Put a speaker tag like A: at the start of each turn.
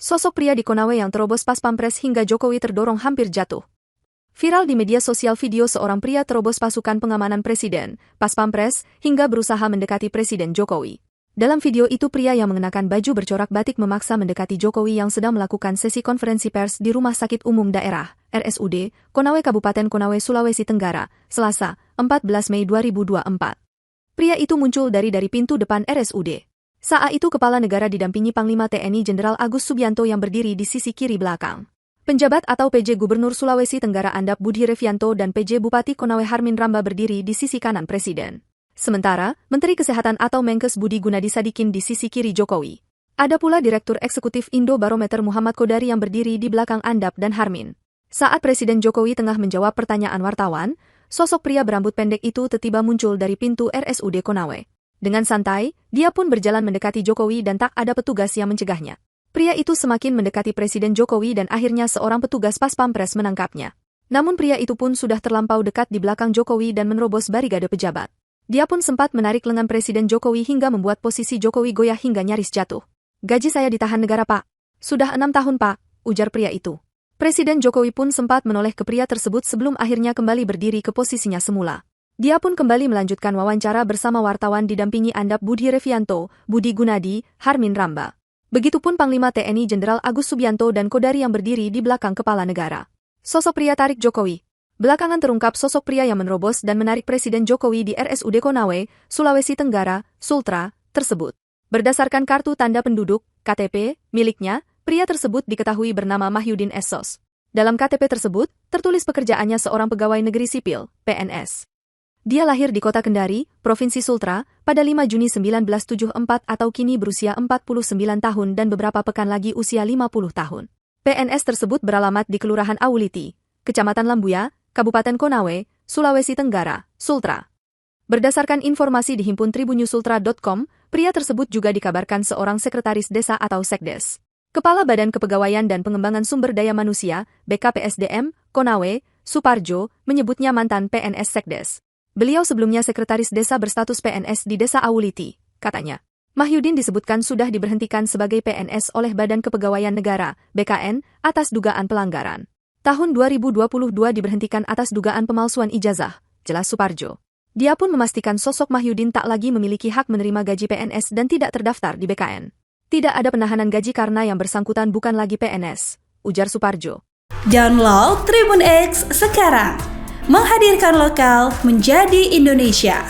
A: Sosok pria di Konawe yang terobos pas pampres hingga Jokowi terdorong hampir jatuh. Viral di media sosial video seorang pria terobos pasukan pengamanan presiden, pas pampres, hingga berusaha mendekati Presiden Jokowi. Dalam video itu pria yang mengenakan baju bercorak batik memaksa mendekati Jokowi yang sedang melakukan sesi konferensi pers di Rumah Sakit Umum Daerah, RSUD, Konawe Kabupaten Konawe, Sulawesi Tenggara, Selasa, 14 Mei 2024. Pria itu muncul dari pintu depan RSUD. Saat itu Kepala Negara didampingi Panglima TNI Jenderal Agus Subianto yang berdiri di sisi kiri belakang. Penjabat atau PJ Gubernur Sulawesi Tenggara Andap Budi Revianto dan PJ Bupati Konawe Harmin Ramba berdiri di sisi kanan Presiden. Sementara, Menteri Kesehatan atau Menkes Budi Gunadi Sadikin di sisi kiri Jokowi. Ada pula Direktur Eksekutif Indo Barometer Muhammad Kodari yang berdiri di belakang Andap dan Harmin. Saat Presiden Jokowi tengah menjawab pertanyaan wartawan, sosok pria berambut pendek itu tiba-tiba muncul dari pintu RSUD Konawe. Dengan santai, dia pun berjalan mendekati Jokowi dan tak ada petugas yang mencegahnya. Pria itu semakin mendekati Presiden Jokowi dan akhirnya seorang petugas pas pampres menangkapnya. Namun pria itu pun sudah terlampau dekat di belakang Jokowi dan menerobos barikade pejabat. Dia pun sempat menarik lengan Presiden Jokowi hingga membuat posisi Jokowi goyah hingga nyaris jatuh. "Gaji saya ditahan negara, Pak." "Sudah 6 tahun, Pak," ujar pria itu. Presiden Jokowi pun sempat menoleh ke pria tersebut sebelum akhirnya kembali berdiri ke posisinya semula. Dia pun kembali melanjutkan wawancara bersama wartawan didampingi Andap Budi Revianto, Budi Gunadi, Harmin Ramba. Begitupun Panglima TNI Jenderal Agus Subianto dan Kodari yang berdiri di belakang Kepala Negara. Sosok pria tarik Jokowi. Belakangan terungkap sosok pria yang menerobos dan menarik Presiden Jokowi di RSUD Konawe, Sulawesi Tenggara, Sultra, tersebut. Berdasarkan kartu tanda penduduk, KTP, miliknya, pria tersebut diketahui bernama Mahyudin Essos. Dalam KTP tersebut, tertulis pekerjaannya seorang pegawai negeri sipil, PNS. Dia lahir di Kota Kendari, Provinsi Sultra, pada 5 Juni 1974 atau kini berusia 49 tahun dan beberapa pekan lagi usia 50 tahun. PNS tersebut beralamat di Kelurahan Awuliti, Kecamatan Lambuya, Kabupaten Konawe, Sulawesi Tenggara, Sultra. Berdasarkan informasi dihimpun tribunnews.sultra.com, pria tersebut juga dikabarkan seorang sekretaris desa atau sekdes. Kepala Badan Kepegawaian dan Pengembangan Sumber Daya Manusia, BKPSDM, Konawe, Suparjo, menyebutnya mantan PNS sekdes. Beliau sebelumnya sekretaris desa berstatus PNS di Desa Awuliti, katanya. Mahyudin disebutkan sudah diberhentikan sebagai PNS oleh Badan Kepegawaian Negara, BKN, atas dugaan pelanggaran. Tahun 2022 diberhentikan atas dugaan pemalsuan ijazah, jelas Suparjo. Dia pun memastikan sosok Mahyudin tak lagi memiliki hak menerima gaji PNS dan tidak terdaftar di BKN. Tidak ada penahanan gaji karena yang bersangkutan bukan lagi PNS, ujar Suparjo.
B: Download Tribun X sekarang. Menghadirkan lokal menjadi Indonesia.